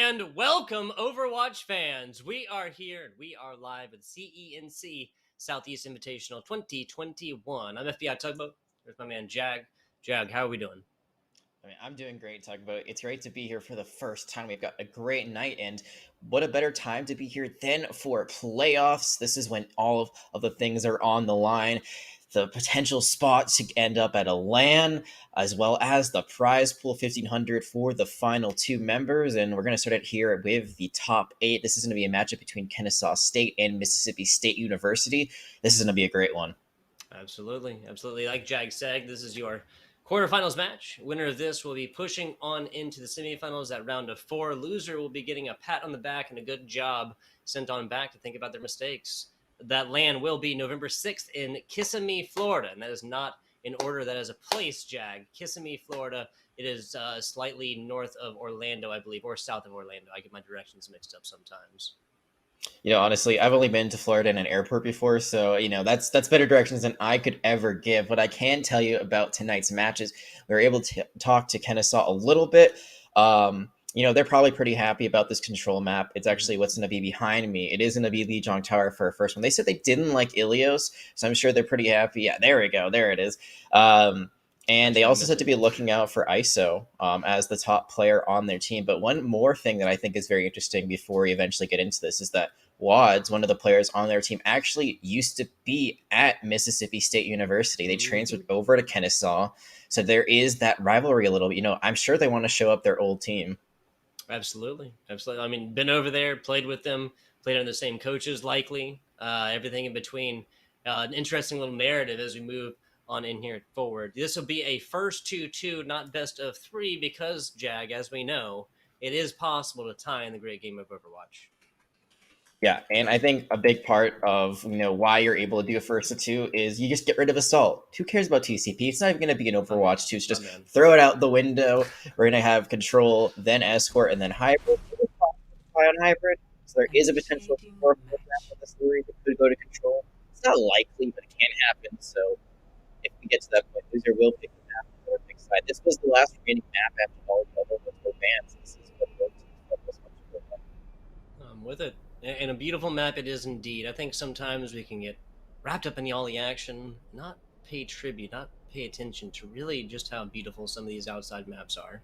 And welcome, Overwatch fans. We are here and we are live at CENC Southeast Invitational 2021. I'm FBI Tugboat. There's my man Jag. Jag, how are we doing? I'm doing great, Tugboat. It's great to be here for the first time. We've got a great night, and what a better time to be here than for playoffs. This is when all of the things are on the line. The potential spot to end up at a LAN, as well as the prize pool 1,500 for the final two members. And we're going to start it here with the top 8. This is going to be a matchup between Kennesaw State and Mississippi State University. This is going to be a great one. Absolutely. Like Jag said, this is your quarterfinals match. Winner of this will be pushing on into the semifinals at round of 4. Loser will be getting a pat on the back and a good job sent on back to think about their mistakes. That LAN will be November 6th in Kissimmee, Florida. And that is not in order, that is a place, Jag. Kissimmee, Florida. It is slightly north of Orlando, I believe, or south of Orlando. I get my directions mixed up sometimes. Honestly, I've only been to Florida in an airport before, so, that's better directions than I could ever give. What I can tell you about tonight's matches, we were able to talk to Kennesaw a little bit. They're probably pretty happy about this control map. It's actually what's going to be behind me. It is going to be Lijiang Tower for our first one. They said they didn't like Ilios, so I'm sure they're pretty happy. Yeah, there we go. There it is. And they also said to be looking out for ISO as the top player on their team. But one more thing that I think is very interesting before we eventually get into this is that Wads, one of the players on their team, actually used to be at Mississippi State University. They transferred over to Kennesaw. So there is that rivalry a little bit. I'm sure they want to show up their old team. Absolutely. I mean, been over there, played with them, played under the same coaches, likely, everything in between. An interesting little narrative as we move on in here forward. This will be a first 2-2, not best of 3, because, Jag, as we know, it is possible to tie in the great game of Overwatch. Yeah, and I think a big part of why you're able to do a first to 2 is you just get rid of Assault. Who cares about TCP? It's not even going to be an Overwatch 2. It's just throw it out the window. We're going to have Control, then Escort, and then Hybrid. On Hybrid, so there is a potential for this theory that could go to Control. It's not likely, but it can happen. So if we get to that point, Loser will pick the map on the Nordic side. This was the last remaining map after all the other bans. This is what was with it. And a beautiful map it is indeed. I think sometimes we can get wrapped up in the all the action, not pay tribute, not pay attention to really just how beautiful some of these outside maps are.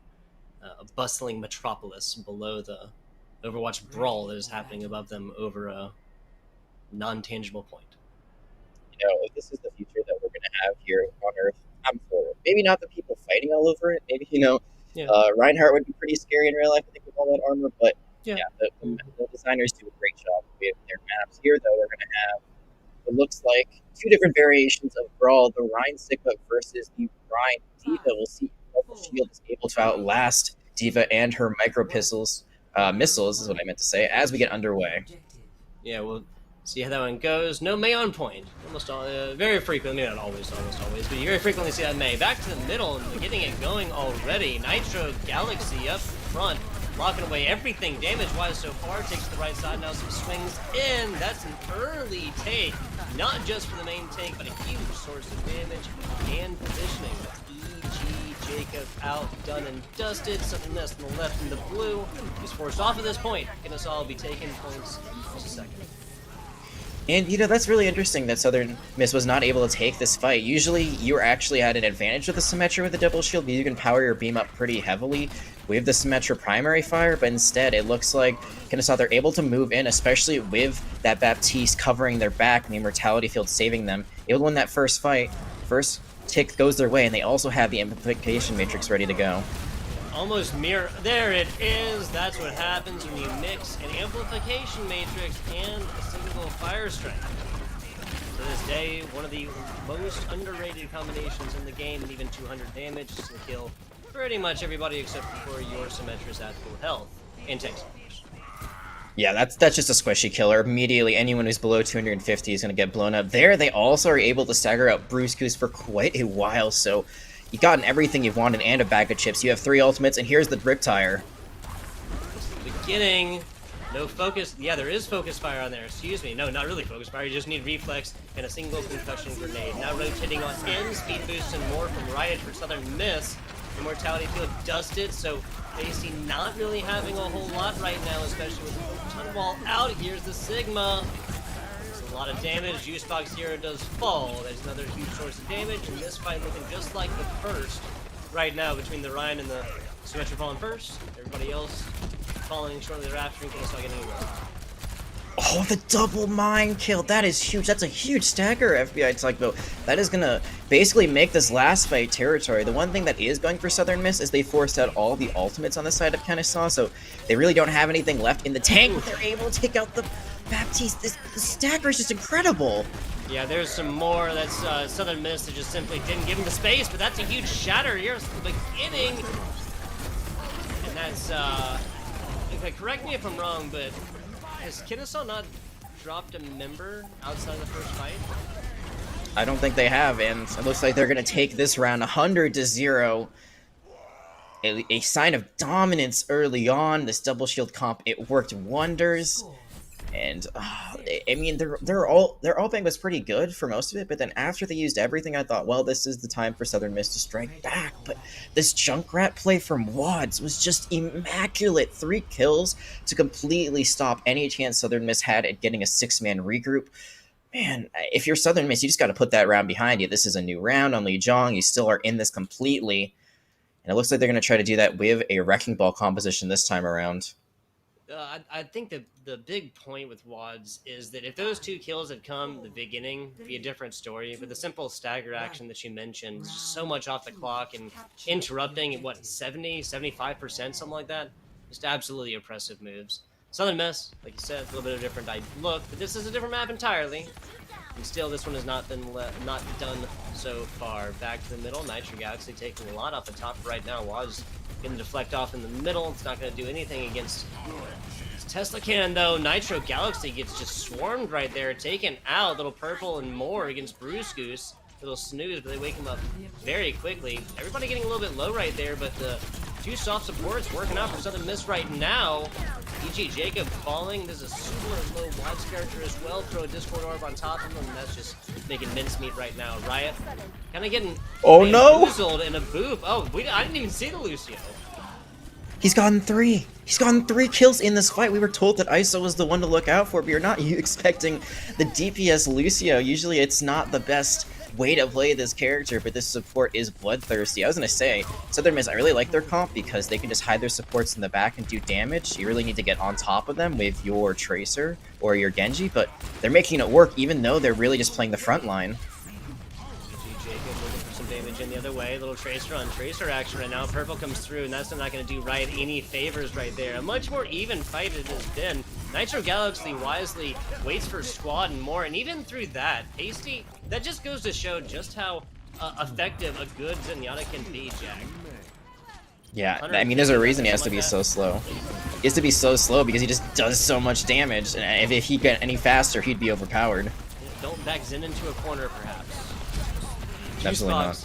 A bustling metropolis below the Overwatch brawl that is happening above them over a non-tangible point. If this is the future that we're going to have here on Earth, I'm for it. Maybe not the people fighting all over it. Maybe, Reinhardt would be pretty scary in real life, I think, with all that armor, but the designers do a great job with their maps. Here, though, we're going to have what looks like 2 different variations of Brawl. The Rhine Sigma versus the Rhine Diva. We'll see if the Shield is able to outlast Diva and her micro missiles, is what I meant to say, as we get underway. Yeah, we'll see how that one goes. No Mei on point. Very frequently, not almost always, but you very frequently see that Mei. Back to the middle and getting it going already. Nitro Galaxy up front. Blocking away everything damage-wise so far. Takes the right side, now some swings in. That's an early take. Not just for the main tank, but a huge source of damage and positioning. E.G. Jacob out, done and dusted. Something less on the left and the blue. He's forced off at this point. Kennesaw will be taking points in just a second. And, that's really interesting that Southern Miss was not able to take this fight. Usually, you're actually at an advantage with the Symmetra with the double shield, because you can power your beam up pretty heavily with the Symmetra primary fire, but instead, it looks like Kennesaw, they're able to move in, especially with that Baptiste covering their back and the Immortality Field saving them. Able to win that first fight. First tick goes their way, and they also have the Amplification Matrix ready to go. Almost mirror. There it is. That's what happens when you mix an Amplification Matrix and a single Fire Strike. To this day, one of the most underrated combinations in the game, and even 200 damage to kill pretty much everybody except for your Symmetra's at full health and tanks. Yeah, that's just a squishy killer. Immediately, anyone who's below 250 is going to get blown up. There, they also are able to stagger out Bruce Goose for quite a while, so you've gotten everything you've wanted and a bag of chips. You have 3 ultimates, and here's the Riptire. Beginning. No focus. Yeah, there is focus fire on there. Excuse me. No, not really focus fire. You just need reflex and a single concussion grenade. Now rotating on in. Speed boost and more from Riot for Southern Miss. Immortality Field dusted, so Pasty not really having a whole lot right now, especially with the Ton Wall out. Here's the Sigma. It's a lot of damage. Juicebox Hero does fall. There's another huge source of damage, and this fight looking just like the first right now between the Ryan and the Symmetra falling first. Everybody else falling shortly thereafter and Kennesaw getting a go. Oh, the double mine kill. That is huge. That's a huge stagger, FBI Tugboat. That is going to basically make this last fight territory. The one thing that is going for Southern Miss is they forced out all the ultimates on the side of Kennesaw, so they really don't have anything left in the tank, but they're able to take out the Baptiste. This stagger is just incredible. Yeah, there's some more. That's Southern Miss that just simply didn't give him the space, but that's a huge shatter here at the beginning. And that's, correct me if I'm wrong, but has Kennesaw not dropped a member outside of the first fight? I don't think they have, and it looks like they're going to take this round 100-0. A sign of dominance early on. This double shield comp, it worked wonders. And I mean, their all-bang was pretty good for most of it, but then after they used everything, I thought, well, this is the time for Southern Miss to strike back. But this Junkrat play from Wads was just immaculate. 3 kills to completely stop any chance Southern Miss had at getting a 6-man regroup. Man, if you're Southern Miss, you just got to put that round behind you. This is a new round on Li Zhang. You still are in this completely. And it looks like they're going to try to do that with a Wrecking Ball composition this time around. I think the big point with Wads is that if those 2 kills had come at the beginning, it'd be a different story. But the simple stagger action that you mentioned, just so much off the clock and interrupting at, what, 70, 75%, something like that? Just absolutely oppressive moves. Southern Miss, like you said, a little bit of a different look, but this is a different map entirely. And still, this one has not been not done so far. Back to the middle, Nitro Galaxy taking a lot off the top right now. Wads going to deflect off in the middle. It's not going to do anything against Tesla Cannon, though. Nitro Galaxy gets just swarmed right there, taken out. Little purple and more against Bruce Goose. Little snooze, but they wake him up very quickly. Everybody getting a little bit low right there, but the 2 soft supports working out for Southern Miss right now. E.G. Jacob falling. There's a super low Wads character as well. Throw a Discord Orb on top of him, and that's just making mincemeat right now. Riot kind of getting bamboozled in a boop. Oh, I didn't even see the Lucio. He's gotten 3. He's gotten 3 kills in this fight. We were told that ISO was the one to look out for, but you're not expecting the DPS Lucio. Usually it's not the best way to play this character, but this support is bloodthirsty. I was going to say, Southern Miss, I really like their comp because they can just hide their supports in the back and do damage. You really need to get on top of them with your Tracer or your Genji, but they're making it work even though they're really just playing the front line. Damage in the other way, little Tracer on Tracer action right now. Purple comes through, and that's not going to do Riot any favors right there. A much more even fight it has been. Nitro Galaxy wisely waits for squad and more, and even through that, Pasty, that just goes to show just how effective a good Zenyatta can be, Jack. Yeah, I mean, there's a reason he has to be so slow. He has to be so slow because he just does so much damage, and if he got any faster, he'd be overpowered. Don't back Zen into a corner, perhaps. Absolutely not.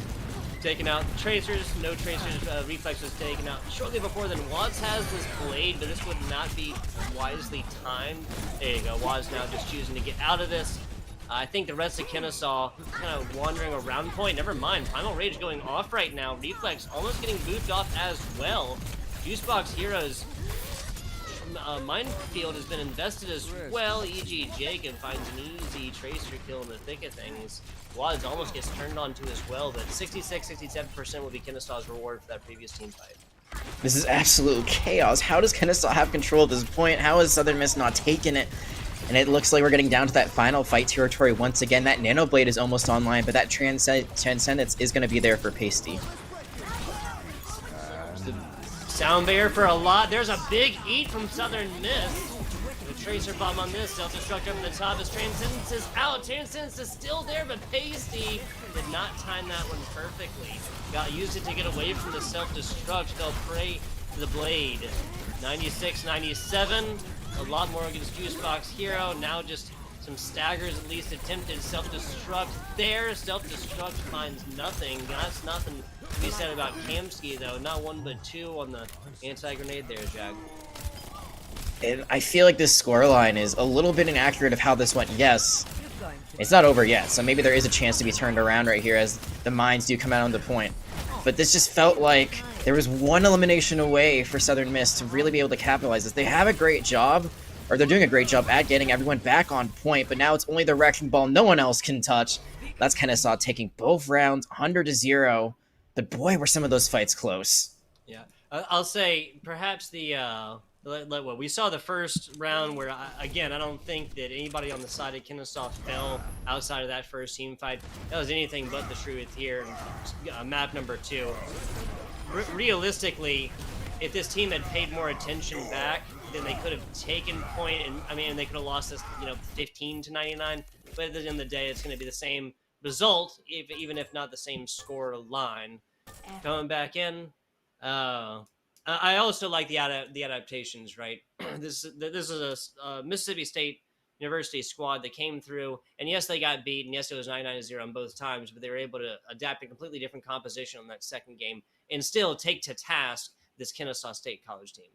Taken out. Tracers, no Tracers, Reflex was taken out shortly before then. Wads has this blade, but this would not be wisely timed. There you go. Wads now just choosing to get out of this. I think the rest of Kennesaw kind of wandering around point. Never mind. Primal Rage going off right now. Reflex almost getting booped off as well. Juicebox Heroes minefield has been invested as well. E.G. Jacob finds an easy Tracer kill in the thick of things. Wads almost gets turned on to as well, but 66-67% will be Kennesaw's reward for that previous team fight. This is absolute chaos. How does Kennesaw have control at this point? How is Southern Miss not taking it? And it looks like we're getting down to that final fight territory once again. That Nano Blade is almost online, but that Transcendence is going to be there for Pasty. Sound barrier for a lot. There's a big eat from Southern Miss. The Tracer bomb on this. Self-destruct up in the top as Transcendence is out. Transcendence is still there, but Pasty did not time that one perfectly. Used it to get away from the self-destruct. Fell prey to the blade. 96-97. A lot more against Juicebox Hero. Now just some staggers at least attempted. Self-destruct there. Self-destruct finds nothing. That's nothing to be said about Kamsky though. Not 1 but 2 on the anti-grenade there, Jack. And I feel like this scoreline is a little bit inaccurate of how this went. Yes, it's not over yet, so maybe there is a chance to be turned around right here as the mines do come out on the point. but this just felt like there was one elimination away for Southern Miss to really be able to capitalize this. They have a great job, or they're doing a great job at getting everyone back on point, but now it's only the wrecking ball no one else can touch. That's Kennesaw taking both rounds 100-0, but boy, were some of those fights close. Yeah, I'll say perhaps what we saw the first round where again I don't think that anybody on the side of Kennesaw fell outside of that first team fight. That was anything but the truth here. Map number 2. Realistically, if this team had paid more attention back, then they could have taken point, and I mean they could have lost this 15-99. But at the end of the day, it's going to be the same result, even if not the same score line. Coming back in. I also like the adaptations, right? This is a Mississippi State University squad that came through, and yes, they got beat, and yes, it was 99-0 on both times, but they were able to adapt a completely different composition on that second game and still take to task this Kennesaw State college team.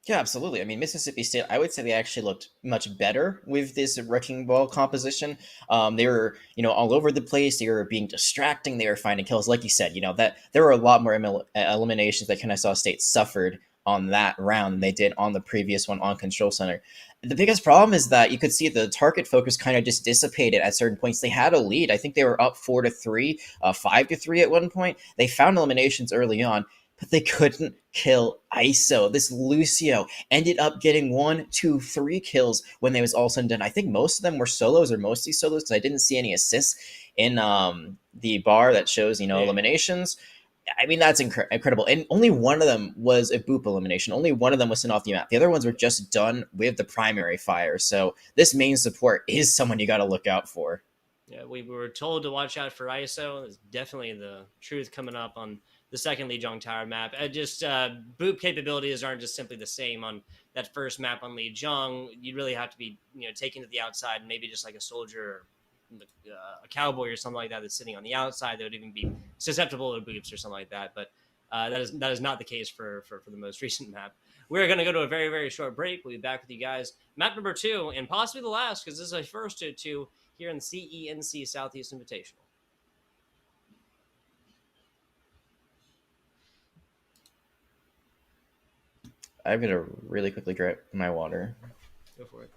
Yeah, absolutely. I mean, Mississippi State, I would say they actually looked much better with this wrecking ball composition. They were, all over the place. They were being distracting. They were finding kills. Like you said, that there were a lot more eliminations that Kennesaw State suffered on that round than they did on the previous one on Control Center. The biggest problem is that you could see the target focus kind of just dissipated at certain points. They had a lead. I think they were up 4-3, 5-3 at one point. They found eliminations early on, but they couldn't kill ISO. This Lucio ended up getting 1, 2, 3 kills when they was all said and done. I think most of them were solos or mostly solos because I didn't see any assists in the bar that shows, eliminations. I mean, that's incredible. And only one of them was a boop elimination. Only one of them was sent off the map. The other ones were just done with the primary fire. So this main support is someone you got to look out for. Yeah, we were told to watch out for ISO. It's definitely the truth coming up on the second Lijiang Tower map. Boop capabilities aren't just simply the same on that first map on Lijiang. You really have to be, taken to the outside, and maybe just like a soldier or a cowboy or something like that that's sitting on the outside that would even be susceptible to boops or something like that. But that is not the case for the most recent map. We're going to go to a very, very short break. We'll be back with you guys. Map number 2, and possibly the last, because this is a first to 2 here in the CENC Southeast Invitational. I'm going to really quickly grab my water. Go for it.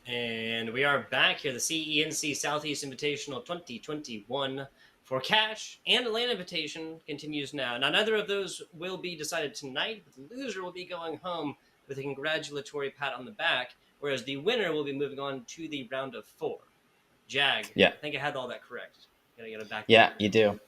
And we are back here, the CENC Southeast Invitational 2021 for cash and a land invitation continues now. Now, neither of those will be decided tonight, but the loser will be going home with a congratulatory pat on the back, whereas the winner will be moving on to the round of 4. Jag, Yeah, I think I had all that correct. Gotta get it back. yeah, you do.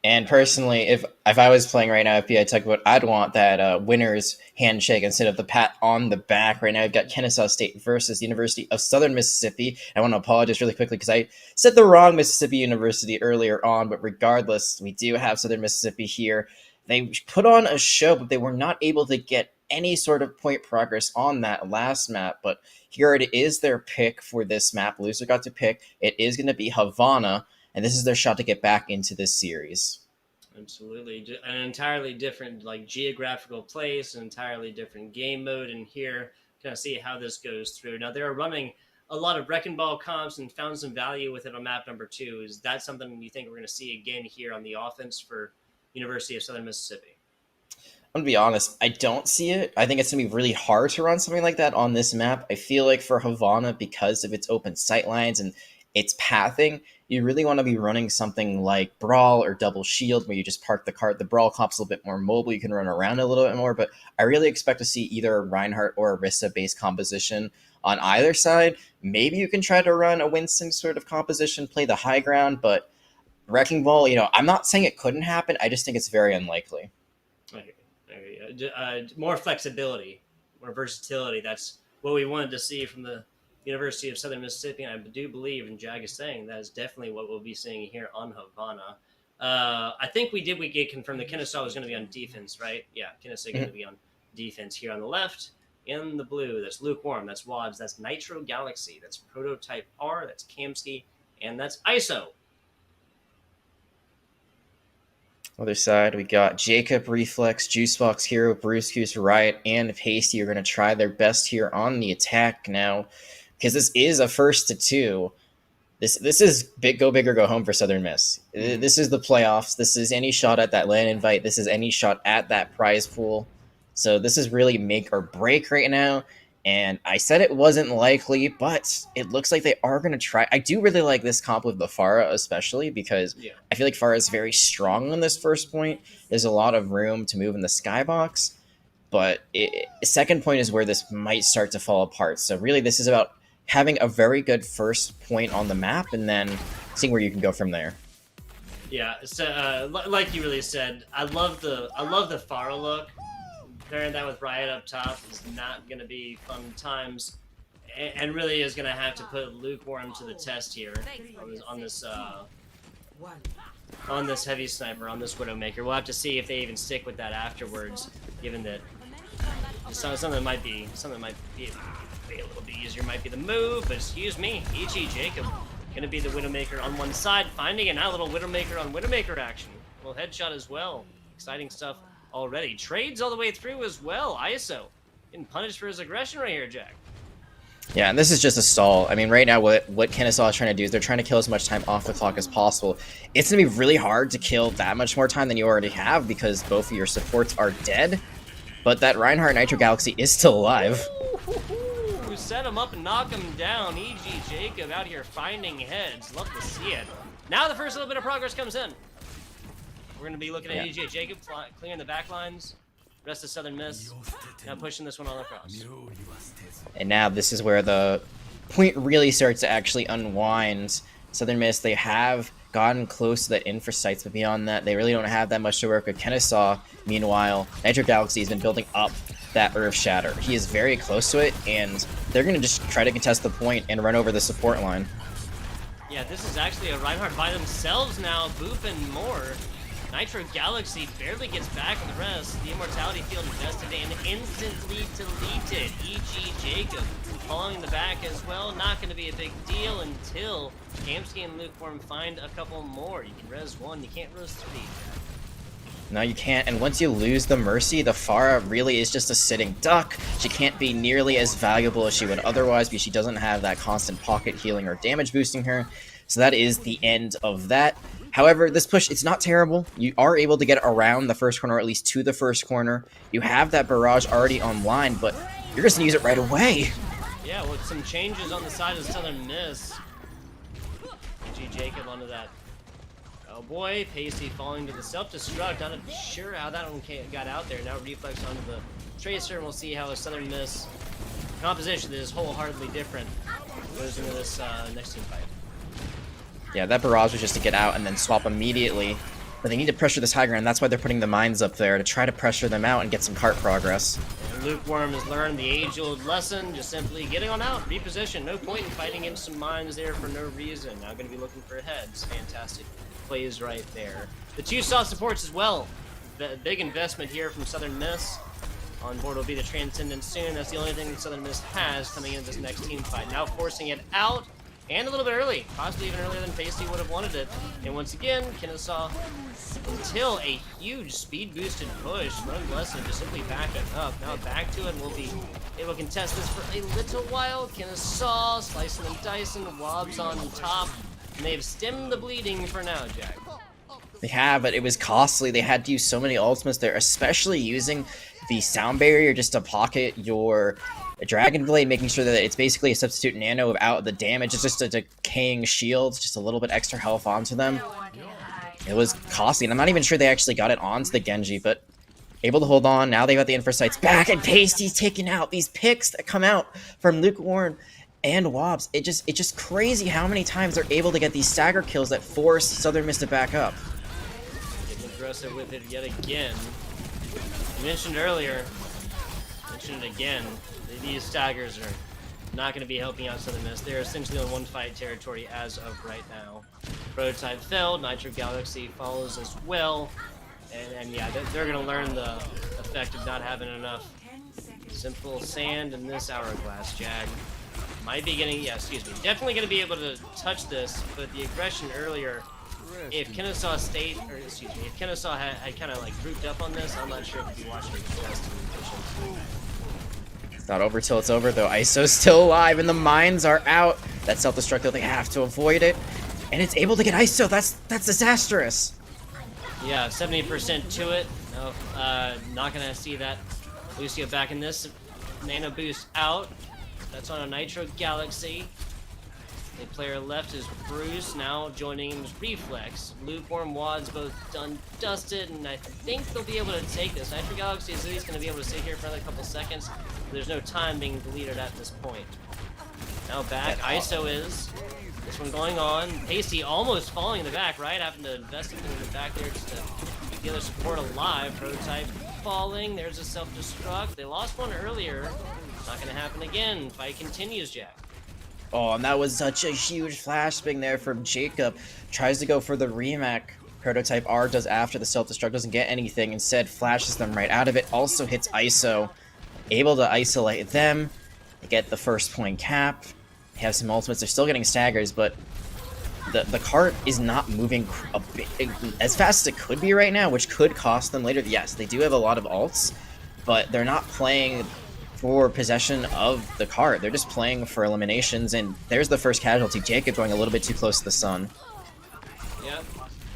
And personally, if I was playing right now, if I talk about, I'd want that winner's handshake instead of the pat on the back. Right now, I've got Kennesaw State versus the University of Southern Mississippi. I want to apologize really quickly because I said the wrong Mississippi University earlier on, but regardless, we do have Southern Mississippi here. They put on a show, but they were not able to get any sort of point progress on that last map. But here it is, their pick for this map. Loser got to pick. It is going to be Havana. And this is their shot to get back into this series. Absolutely. An entirely different geographical place, an entirely different game mode, and here kind of see how this goes through. Now, they're running a lot of wrecking ball comps and found some value with it on map number 2. Is that something you think we're going to see again here on the offense for University of Southern Mississippi? I'm going to be honest, I don't see it. I think it's going to be really hard to run something like that on this map. I feel like for Havana, because of its open sightlines and its pathing, you really want to be running something like Brawl or Double Shield, where you just park the cart. The Brawl comp's a little bit more mobile. You can run around a little bit more, but I really expect to see either a Reinhardt or a Rissa-based composition on either side. Maybe you can try to run a Winston sort of composition, play the high ground, but Wrecking Ball, I'm not saying it couldn't happen. I just think it's very unlikely. More flexibility, more versatility. That's what we wanted to see from the University of Southern Mississippi, and I do believe, and Jag is saying, that is definitely what we'll be seeing here on Havana. I think we get confirmed that Kennesaw was going to be on defense, right? Yeah, Kennesaw going to be on defense here on the left. In the blue, that's Lukewarm, that's Wads, that's Nitro Galaxy, that's Prototype R, that's Kamsky, and that's ISO. Other side, we got Jacob, Reflex, Juicebox Hero, Bruce Goose, Riot, and Pasty are going to try their best here on the attack now, because this is a 1-2. This is go big or go home for Southern Miss. This is the playoffs. This is any shot at that land invite. This is any shot at that prize pool. So this is really make or break right now. And I said it wasn't likely, but it looks like they are going to try. I do really like this comp with the Pharah, especially because I feel like Pharah is very strong on this first point. There's a lot of room to move in the skybox. But second point is where this might start to fall apart. So really, this is about having a very good first point on the map and then seeing where you can go from there. Yeah, so like you really said, I love the Pharah look. Pairing that with Riot up top is not going to be fun times, and really is going to have to put Lukewarm to the test here on this heavy sniper, on this Widowmaker. We'll have to see if they even stick with that afterwards, given that something might be a little bit easier. Might be the move, but excuse me, E.G. Jacob going to be the Widowmaker on one side, finding it. Now a little Widowmaker on Widowmaker action, a little headshot as well. Exciting stuff already. Trades all the way through as well. ISO getting punished for his aggression right here, Jack. Yeah, and this is just a stall. I mean, right now what Kennesaw is trying to do is they're trying to kill as much time off the clock as possible. It's going to be really hard to kill that much more time than you already have because both of your supports are dead. But that Reinhardt Nitro Galaxy is still alive. Ooh, set him up and knock him down. E.G. Jacob out here finding heads. Love to see it. Now the first little bit of progress comes in. We're going to be looking at E.G. Jacob clearing the back lines. Rest of Southern Miss now pushing this one all across. And now this is where the point really starts to actually unwind. Southern Miss, they have gotten close to that infra sites, but beyond that, they really don't have that much to work with. Kennesaw, meanwhile, Nitro Galaxy has been building up that Earth Shatter. He is very close to it, and they're going to just try to contest the point and run over the support line. Yeah, this is actually a Reinhardt by themselves now, booping more. Nitro Galaxy barely gets back in the rest. The Immortality Field invested and instantly deleted. E.G. Jacob following the back as well. Not going to be a big deal until Kamsky and Lukewarm find a couple more. You can res one, you can't res three. No, you can't. And once you lose the Mercy, the Pharah really is just a sitting duck. She can't be nearly as valuable as she would otherwise because she doesn't have that constant pocket healing or damage boosting her. So that is the end of that. However, this push, it's not terrible. You are able to get around the first corner, or at least to the first corner. You have that barrage already online, but you're just going to use it right away. Yeah, with some changes on the side of Southern Miss. G. Jacob onto that. Oh boy, Pasty falling to the self-destruct. Not sure how that one got out there. Now reflex onto the Tracer, and we'll see how a Southern Miss composition that is wholeheartedly different goes into this next team fight. Yeah, that barrage was just to get out and then swap immediately. But they need to pressure this high ground. That's why they're putting the mines up there, to try to pressure them out and get some cart progress. And Lukewarm has learned the age-old lesson, just simply getting on out, reposition. No point in fighting into some mines there for no reason. Now going to be looking for heads. Fantastic plays right there. The two soft supports as well. The big investment here from Southern Miss. On board will be the Transcendent soon. That's the only thing that Southern Miss has coming into this next team fight. Now forcing it out, and a little bit early. Possibly even earlier than Pasty would have wanted it. And once again, Kennesaw, until a huge speed-boosted push, Run Lesson just simply backing up. Now back to it, and we'll be able to contest this for a little while. Kennesaw slicing and dicing, Wobbs on top. And they've stemmed the bleeding for now, Jack. They have, but it was costly. They had to use so many ultimates there, especially using the sound barrier just to pocket your Dragon Blade, making sure that it's basically a substitute nano without the damage. It's just a decaying shield, just a little bit extra health onto them. It was costly, and I'm not even sure they actually got it onto the Genji, but able to hold on. Now they got the Infra Sights back, and Pasty's taking out these picks that come out from Lukewarm and Wobbs. It's just crazy how many times they're able to get these stagger kills that force Southern Miss to back up. Getting aggressive with it yet again. I mentioned earlier, mentioned it again, these staggers are not going to be helping out Southern Miss. They're essentially on one fight territory as of right now. Prototype failed, Nitro Galaxy follows as well, and yeah, they're going to learn the effect of not having enough simple sand in this hourglass. Jag might be getting, definitely going to be able to touch this, but the aggression earlier, if Kennesaw if Kennesaw had kind of like grouped up on this, I'm not sure if you'd be watching the best conditions. It's not over till it's over, though. ISO's still alive, and the mines are out. That self-destruct, though, they have to avoid it. And it's able to get ISO. That's disastrous. Yeah, 70% to it. No, not going to see that. Lucio back in this. Nano boost out. That's on a Nitro Galaxy. The player left is Bruce, now joining him is Reflex. Lukewarm, Wads both done dusted, and I think they'll be able to take this. Nitro Galaxy is at least going to be able to sit here for another couple seconds. There's no time being deleted at this point. Now back, ISO is. This one going on. Pasty almost falling in the back, right? Having to invest in the back there just to keep the other support alive. Prototype falling. There's a self-destruct. They lost one earlier. Not going to happen again. Fight continues, Jack. Oh, and that was such a huge flash bang there from Jacob. Tries to go for the Remac. Prototype R does after the self-destruct, doesn't get anything. Instead, flashes them right out of it. Also hits ISO. Able to isolate them. They get the first point cap. They have some ultimates. They're still getting staggers, but the cart is not moving a bit, as fast as it could be right now, which could cost them later. Yes, they do have a lot of ults, but they're not playing for possession of the cart. They're just playing for eliminations, and there's the first casualty. Jacob going a little bit too close to the sun. Yep.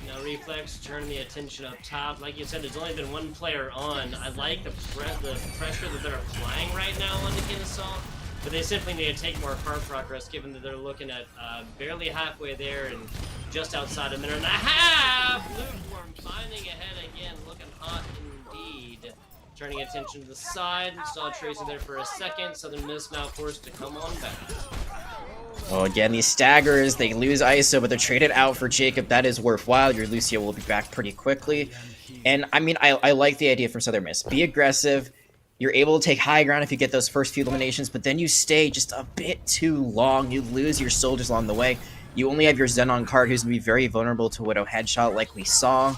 Now Reflex turning the attention up top. Like you said, there's only been one player on. I like the pressure that they're applying right now on the Kennesaw, but they simply need to take more cart progress, given that they're looking at barely halfway there and just outside a minute and a half. Lukewarm finding ahead again, looking hot indeed. Turning attention to the side, saw Tracer there for a second. Southern Miss now forced to come on back. Oh, again, these staggers, they lose ISO, but they're traded out for Jacob. That is worthwhile. Your Lucio will be back pretty quickly. And, I mean, I like the idea from Southern Miss. Be aggressive. You're able to take high ground if you get those first few eliminations, but then you stay just a bit too long. You lose your soldiers along the way. You only have your Xenon cart, who's going to be very vulnerable to Widow Headshot, like we saw.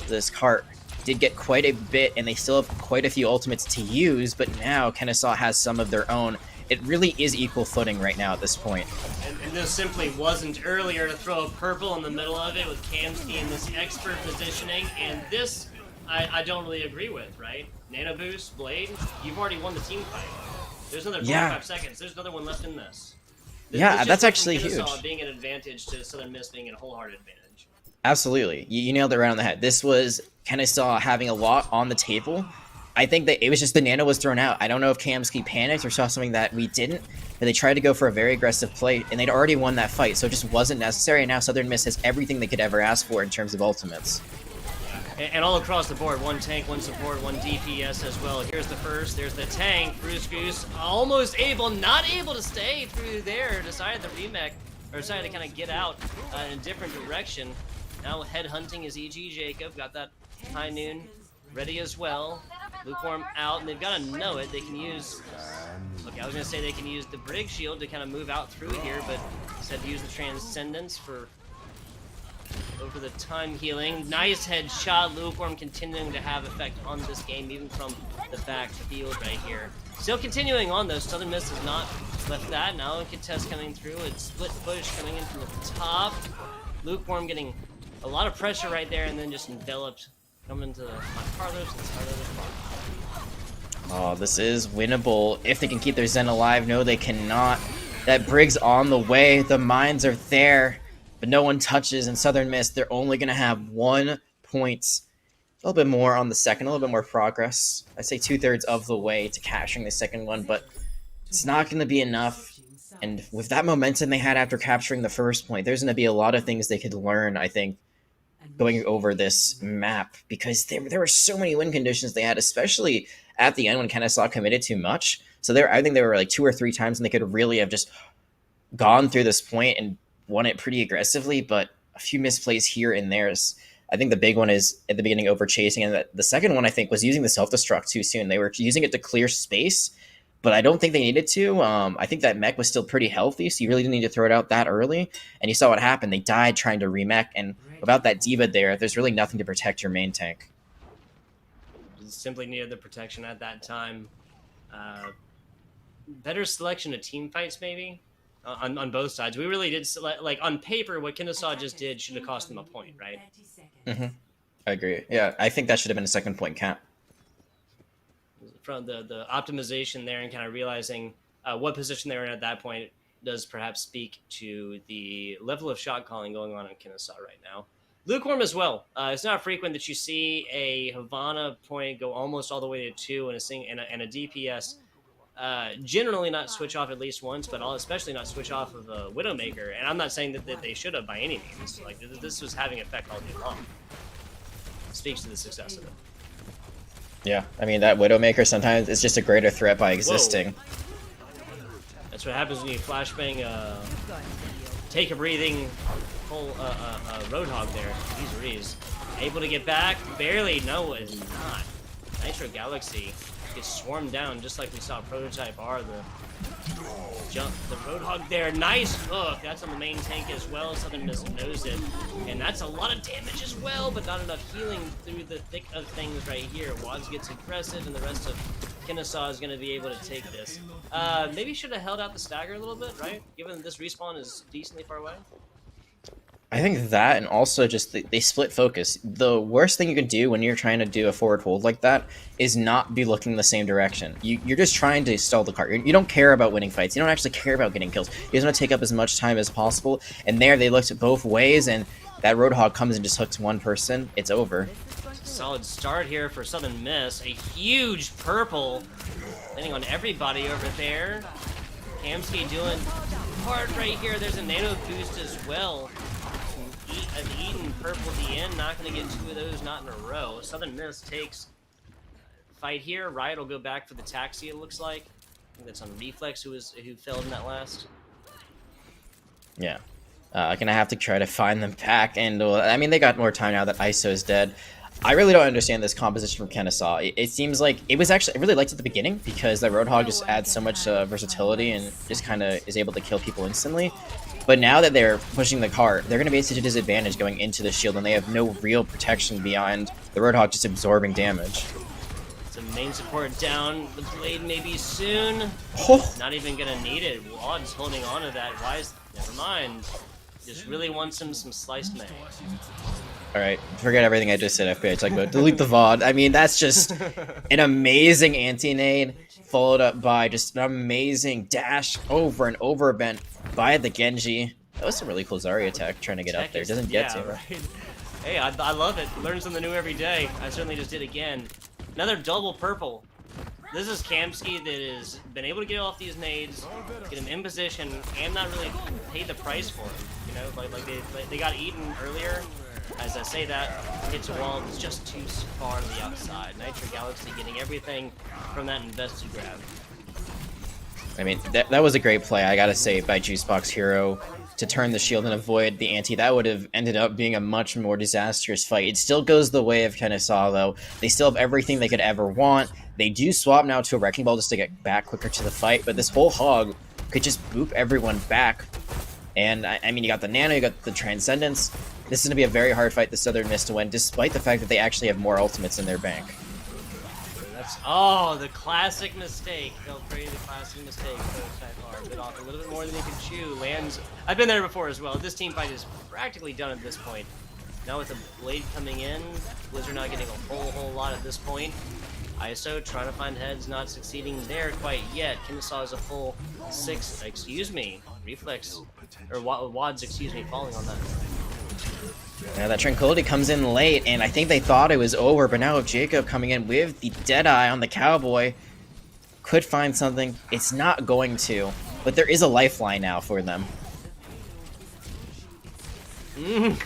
This cart did get quite a bit, and they still have quite a few ultimates to use, but now Kennesaw has some of their own. It really is equal footing right now at this point. And this simply wasn't earlier to throw a purple in the middle of it with Kamsky in this expert positioning, and this I don't really agree with, right? Nano Boost, Blade, you've already won the team fight. There's another 45 seconds. There's another one left in this. Yeah, that's actually huge. Being an advantage to Southern Miss being a wholehearted advantage. Absolutely. You nailed it right on the head. This was Kennesaw having a lot on the table, I think that it was just the nano was thrown out. I don't know if Kamsky panicked or saw something that we didn't, but they tried to go for a very aggressive play, and they'd already won that fight, so it just wasn't necessary, and now Southern Miss has everything they could ever ask for in terms of ultimates. And all across the board, one tank, one support, one DPS as well. Here's the first, there's the tank. Bruce Goose almost able, not able to stay through there. Decided to remech, or decided to kind of get out in a different direction. Now head hunting is EG Jacob. Got that high noon ready as well. Lukewarm out, and they've got to know it. They can use, okay, I was going to say they can use the Brig Shield to kind of move out through here, but instead use the Transcendence for over the time healing. Nice headshot. Lukewarm continuing to have effect on this game, even from the back field right here. Still continuing on though. Southern Miss has not left that. Now a contest coming through. It's split push coming in from the top. Lukewarm getting a lot of pressure right there, and then just enveloped. Coming to Carlos and Oh, this is winnable if they can keep their Zen alive. No, they cannot. That Brig's on the way. The mines are there, but no one touches. And Southern Miss, they're only going to have 1 point. A little bit more on the second, a little bit more progress. I'd say 2/3 of the way to capturing the second one, but it's not going to be enough. And with that momentum they had after capturing the first point, there's going to be a lot of things they could learn, I think, going over this map, because there were so many win conditions they had, especially at the end when Kennesaw committed too much. So I think there were like 2 or 3 times and they could really have just gone through this point and won it pretty aggressively, but a few misplays here and there. I think the big one is at the beginning over chasing, and the second one I think was using the self-destruct too soon. They were using it to clear space, but I don't think they needed to. I think that mech was still pretty healthy, so you really didn't need to throw it out that early. And you saw what happened. They died trying to remech, and without that diva there's really nothing to protect your main tank. Simply needed the protection at that time. Better selection of team fights maybe on both sides. We really did select, like on paper, what Kennesaw just did should have cost them a point, right? Mm-hmm. I agree. Yeah, I think that should have been a second point cap. From the optimization there and kind of realizing what position they were in at that point does perhaps speak to the level of shot calling going on in Kennesaw right now. Lukewarm as well. It's not frequent that you see a Havana point go almost all the way to 2 and a DPS. Generally not switch off at least once, but especially not switch off of a Widowmaker. And I'm not saying that they should have by any means. Like this was having effect all day long. Speaks to the success of it. Yeah, I mean, that Widowmaker sometimes is just a greater threat by existing. Whoa. That's what happens when you flashbang take a breathing full Roadhog there. Ease able to get back, barely. No, it's not. Nitro Galaxy gets swarmed down just like we saw Prototype R. The Roadhog there. Nice hook. That's on the main tank as well. Southern Miss knows it. And that's a lot of damage as well, but not enough healing through the thick of things right here. Wads gets aggressive, and the rest of Kennesaw is going to be able to take this. Maybe should have held out the stagger a little bit, right? Given that this respawn is decently far away. I think that, and also just they split focus. The worst thing you can do when you're trying to do a forward hold like that is not be looking the same direction. You're just trying to stall the cart. You don't care about winning fights. You don't actually care about getting kills. You just want to take up as much time as possible. And there they looked both ways, and that Roadhog comes and just hooks one person. It's over. Solid start here for Southern Miss. A huge purple landing on everybody over there. Kamsky doing hard right here. There's a nano boost as well. An Eden purple at the end, not going to get 2 of those, not in a row. Southern Miss takes fight here. Riot will go back for the taxi, it looks like. I think that's on Reflex who failed in that last. Yeah. Gonna have to try to find them back, and I mean, they got more time now that ISO is dead. I really don't understand this composition from Kennesaw. It seems like it was actually, I really liked it at the beginning because that Roadhog just adds so much versatility and just kind of is able to kill people instantly. But now that they're pushing the cart, they're going to be at such a disadvantage going into the shield, and they have no real protection beyond the Roadhog just absorbing damage. So main support down, the blade maybe soon. Oh. Not even going to need it. Wad's holding on to that. Never mind. Just really wants him some sliced mayo. Alright, forget everything I just said, FPH. Like, delete the VOD. I mean, that's just an amazing anti-nade, followed up by just an amazing dash over and over bent by the Genji. That was a really cool Zarya attack, trying to get up there. Doesn't get to. Right. Hey, I love it. Learn something new every day. I certainly just did again. Another double purple. This is Kamsky that has been able to get off these nades, get him in position, and not really pay the price for him. You know, like they got eaten earlier. As I say that, hits a wall that's just too far to the outside. Nitro Galaxy getting everything from that invested grab. I mean, that was a great play, I gotta say, by Juicebox Hero to turn the shield and avoid the anti. That would have ended up being a much more disastrous fight. It still goes the way of Kennesaw, though. They still have everything they could ever want. They do swap now to a Wrecking Ball just to get back quicker to the fight, but this whole hog could just boop everyone back. And, I mean, you got the Nano, you got the Transcendence. This is going to be a very hard fight the Southern Mist to win, despite the fact that they actually have more ultimates in their bank. Oh, the classic mistake. They'll create the classic mistake. Bit off a little bit more than he can chew. Lands. I've been there before as well. This team fight is practically done at this point. Now with the blade coming in, Blizzard not getting a whole lot at this point. ISO trying to find heads, not succeeding there quite yet. Kennesaw is a full 6. Excuse me. Reflex. Or Wads, excuse me, falling on that. Yeah, that Tranquility comes in late, and I think they thought it was over, but now with Jacob coming in with the Deadeye on the Cowboy, could find something. It's not going to, but there is a lifeline now for them. Did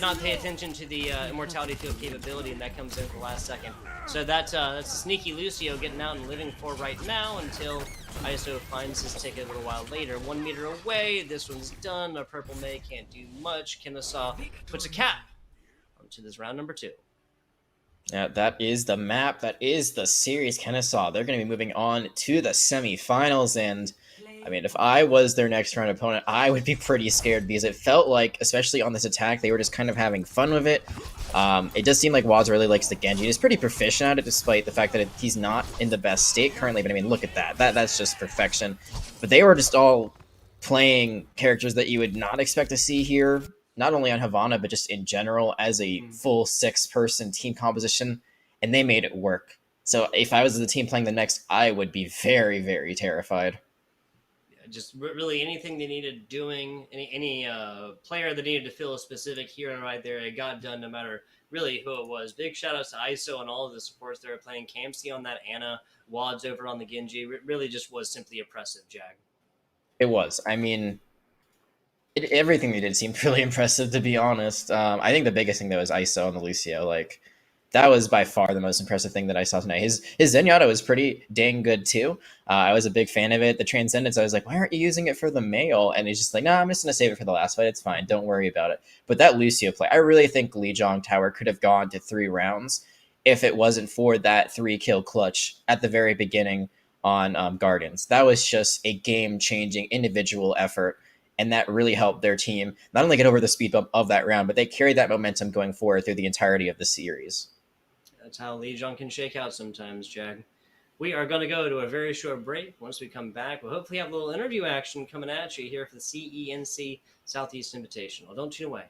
not pay attention to the Immortality Field capability, and that comes in at the last second. So that's a sneaky Lucio getting out and living for right now until ISO finds his ticket a little while later. 1 meter away, this one's done. A Purple May can't do much. Kennesaw puts a cap onto this round number 2. Yeah, that is the map. That is the series. Kennesaw, they're going to be moving on to the semifinals, and I mean, if I was their next round opponent, I would be pretty scared because it felt like, especially on this attack, they were just kind of having fun with it. It does seem like Waz really likes the Genji. He's pretty proficient at it, despite the fact that he's not in the best state currently. But I mean, look at that. That's just perfection. But they were just all playing characters that you would not expect to see here, not only on Havana, but just in general as a full 6-person team composition, and they made it work. So if I was the team playing the next, I would be very, very terrified. Just really anything they needed doing, any player that needed to fill a specific hero and right there, it got done no matter really who it was. Big shout outs to ISO and all of the supports that were playing. Kamsky on that Ana, Wads over on the Genji. It really just was simply oppressive, Jag. It was. I mean, everything they did seemed really impressive, to be honest. I think the biggest thing, though, is ISO and the Lucio. Like, that was by far the most impressive thing that I saw tonight. His Zenyatta was pretty dang good, too. I was a big fan of it. The Transcendence, I was like, why aren't you using it for the male? And he's just like, nah, I'm just going to save it for the last fight. It's fine. Don't worry about it. But that Lucio play, I really think Lijiang Tower could have gone to 3 rounds if it wasn't for that 3-kill clutch at the very beginning on Gardens. That was just a game-changing individual effort. And that really helped their team not only get over the speed bump of that round, but they carried that momentum going forward through the entirety of the series. That's how Lijiang can shake out sometimes, Jag. We are going to go to a very short break. Once we come back, we'll hopefully have a little interview action coming at you here for the CENC Southeast Invitational. Don't tune away.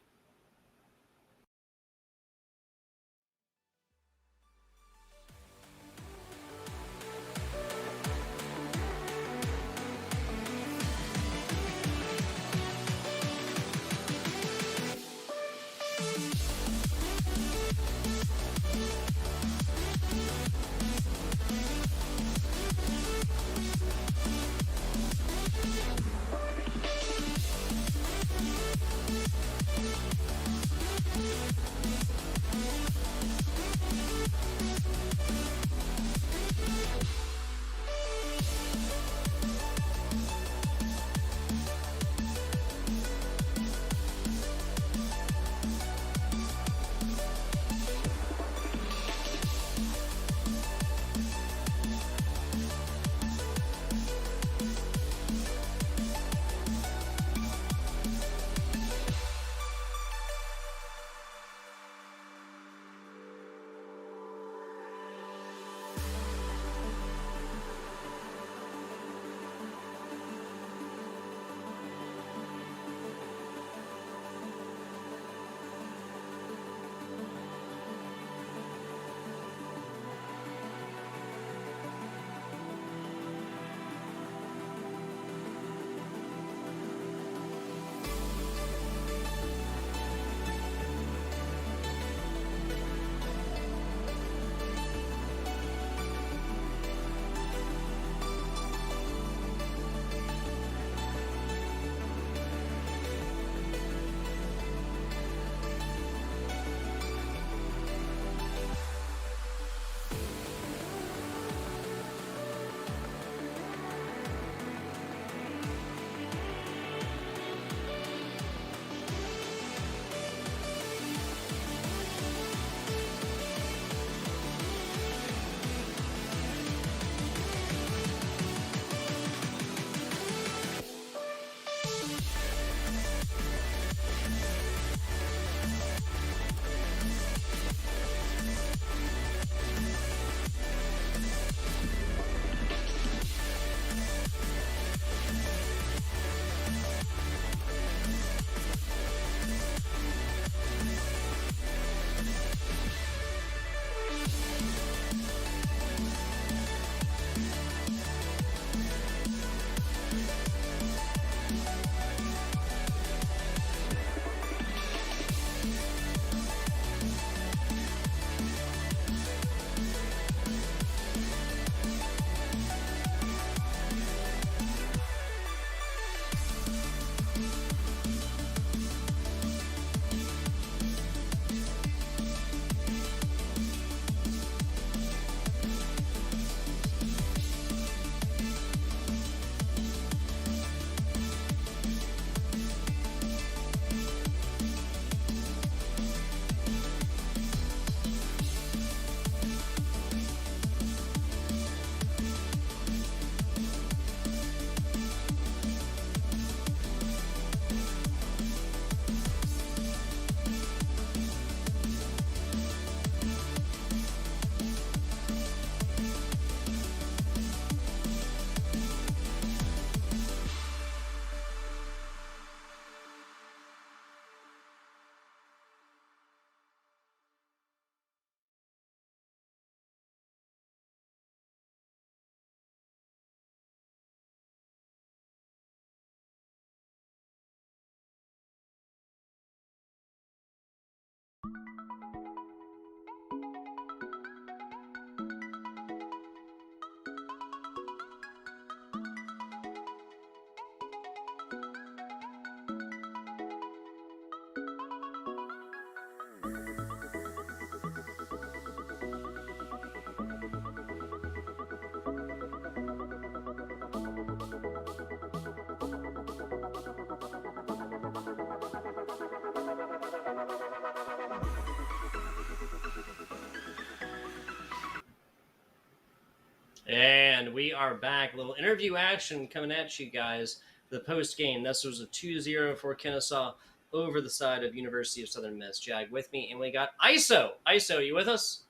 And we are back. A little interview action coming at you guys. The post game. This was a 2-0 for Kennesaw over the side of University of Southern Miss. Jag with me, and we got ISO. ISO, you with us?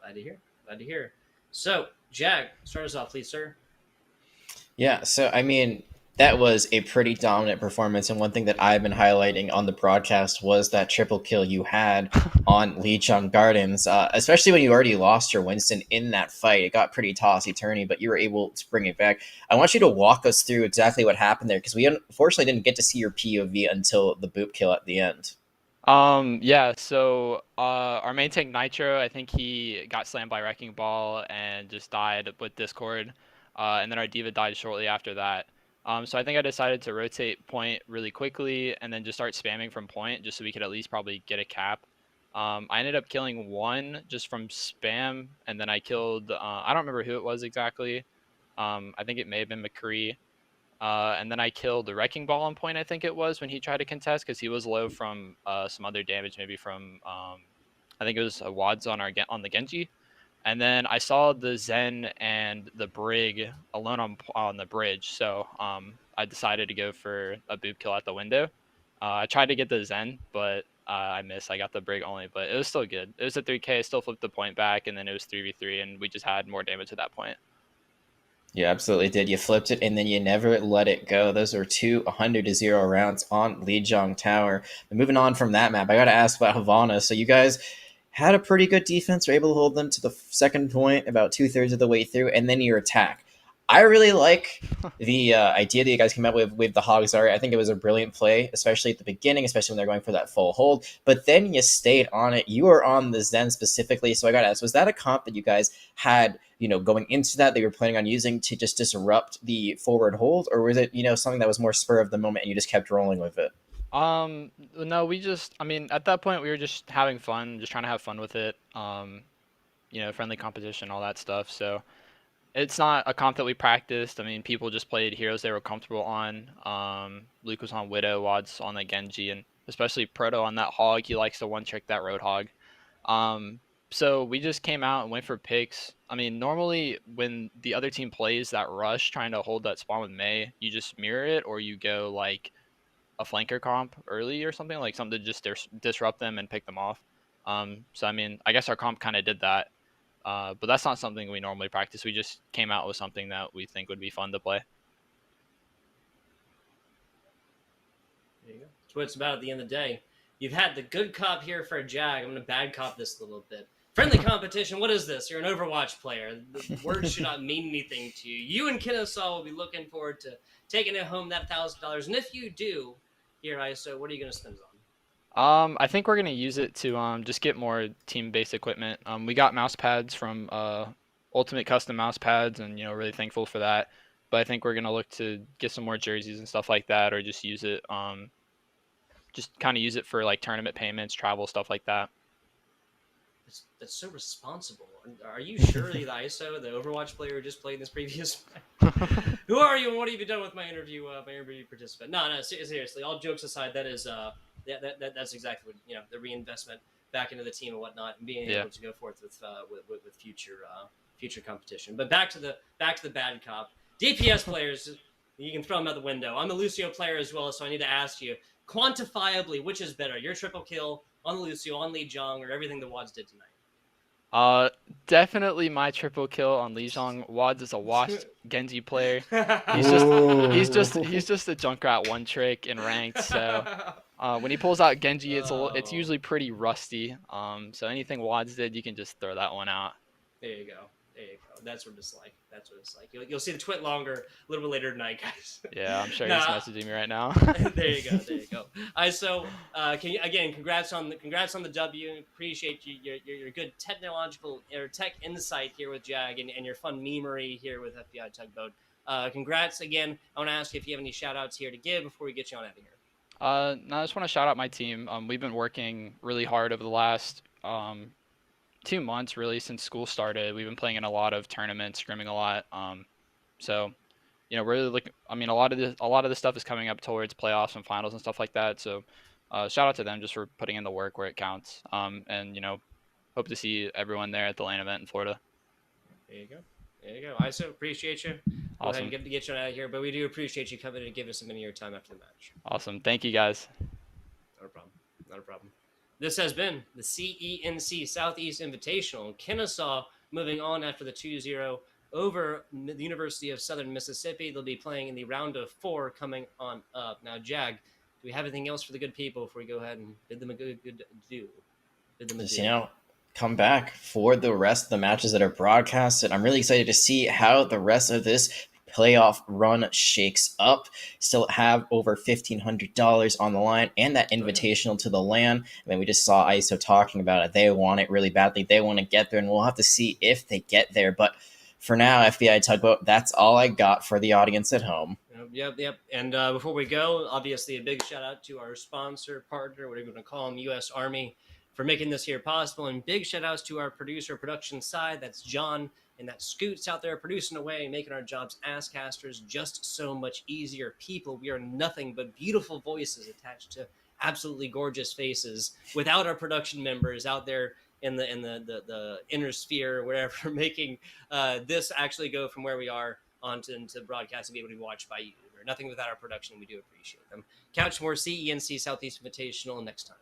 Glad to hear. Glad to hear. So, Jag, start us off, please, sir. Yeah, so I mean, that was a pretty dominant performance, and one thing that I've been highlighting on the broadcast was that triple kill you had on Lichang Gardens, especially when you already lost your Winston in that fight. It got pretty tossy-turny, but you were able to bring it back. I want you to walk us through exactly what happened there, because we unfortunately didn't get to see your POV until the boop kill at the end. Yeah, so our main tank Nitro, I think he got slammed by Wrecking Ball and just died with Discord. And then our Diva died shortly after that. So I think I decided to rotate point really quickly and then just start spamming from point just so we could at least probably get a cap. I ended up killing one just from spam, and then I killed, I don't remember who it was exactly. I think it may have been McCree. And then I killed the Wrecking Ball on point, I think it was, when he tried to contest, because he was low from some other damage, maybe from, I think it was a Wads on the Genji. And then I saw the Zen and the Brig alone on the bridge, so I decided to go for a boop kill at the window. I tried to get the Zen, but I missed. I got the Brig only, but it was still good. It was a 3K, I still flipped the point back, and then it was 3v3, and we just had more damage at that point. You absolutely did. You flipped it, and then you never let it go. Those were two 100-0 rounds on Lijiang Tower. But moving on from that map, I got to ask about Havana. So you guys had a pretty good defense, were able to hold them to the second point about 2/3 of the way through, and then your attack. I really like the idea that you guys came up with the Hogs Art. I think it was a brilliant play, especially at the beginning, especially when they're going for that full hold. But then you stayed on it. You were on the Zen specifically. So I got to ask, was that a comp that you guys had, going into that you were planning on using to just disrupt the forward hold? Or was it, something that was more spur of the moment and you just kept rolling with it? No, at that point we were just having fun, just trying to have fun with it. Friendly competition, all that stuff. So it's not a comp that we practiced. I mean, people just played heroes they were comfortable on. Luke was on Widow, Wad's on the Genji, and especially Proto on that Hog. He likes to one-trick that Roadhog. So we just came out and went for picks. I mean, normally when the other team plays that rush trying to hold that spawn with Mei, you just mirror it, or you go like a flanker comp early or something to just disrupt them and pick them off. So I mean, I guess our comp kind of did that. But that's not something we normally practice. We just came out with something that we think would be fun to play. There you go. That's what it's about at the end of the day. You've had the good cop here for a Jag. I'm going to bad cop this a little bit. Friendly competition, what is this? You're an Overwatch player. The words should not mean anything to you. You and Kennesaw will be looking forward to taking it home, that $1,000. And if you do, here, ISO, what are you going to spend it on? I think we're going to use it to just get more team-based equipment. We got mouse pads from Ultimate Custom mouse pads, and really thankful for that. But I think we're going to look to get some more jerseys and stuff like that, or just use it, just kind of use it for like tournament payments, travel, stuff like that. That's so responsible. Are you sure the ISO, the Overwatch player who just played this previous match? Who are you and what have you done with my interview participant? No, seriously, all jokes aside, that is that's exactly what, the reinvestment back into the team and whatnot, and being able to go forth with future competition. But back to the bad cop. DPS players, you can throw them out the window. I'm a Lucio player as well, so I need to ask you, quantifiably, which is better? Your triple kill on Lucio, on Lijiang, or everything the Wads did tonight? Definitely my triple kill on Lijiang. Wads is a washed Genji player. He's just a Junkrat one trick in ranked. So when he pulls out Genji, it's usually pretty rusty. So anything Wads did, you can just throw that one out. There you go. There you go. That's what it's like. That's what it's like. You'll see the twit longer a little bit later tonight, guys. Yeah, I'm sure Nah, he's messaging me right now. there you go. There you go. So can you, again, congrats on the W. Appreciate your good technological or tech insight here with Jag and your fun memery here with FBI Tugboat. Congrats again. I want to ask you if you have any shout outs here to give before we get you on out of here. No, I just want to shout out my team. We've been working really hard over the last 2 months, really, since school started. We've been playing in a lot of tournaments, scrimming a lot. So, really looking. I mean, a lot of this stuff is coming up towards playoffs and finals and stuff like that. So, shout out to them just for putting in the work where it counts. And hope to see everyone there at the LAN event in Florida. There you go. There you go. I so appreciate you. Go ahead Awesome. and get you out of here, but we do appreciate you coming to give us a minute of your time after the match. Awesome. Thank you, guys. Not a problem. Not a problem. This has been the CENC Southeast Invitational. Kennesaw moving on after the 2-0 over the University of Southern Mississippi. They'll be playing in the round of 4 coming on up. Now, Jag, do we have anything else for the good people before we go ahead and bid them a good do? Bid them a Just, do. come back for the rest of the matches that are broadcasted. I'm really excited to see how the rest of this playoff run shakes up. Still have over $1,500 on the line and that invitational to the LAN. I mean, we just saw ISO talking about it. They want it really badly. They want to get there, and we'll have to see if they get there. But for now, FBI Tugboat, that's all I got for the audience at home. Yep. And before we go, obviously a big shout out to our sponsor, partner, whatever you want to call them, U.S. Army, for making this here possible. And big shout outs to our production side. That's John and that Scoots out there producing away, making our jobs asscasters just so much easier. People, we are nothing but beautiful voices attached to absolutely gorgeous faces without our production members out there in the inner sphere or wherever, making this actually go from where we are onto into broadcast and be able to be watched by you. We're nothing without our production. We do appreciate them. Couch more CENC Southeast Invitational next time.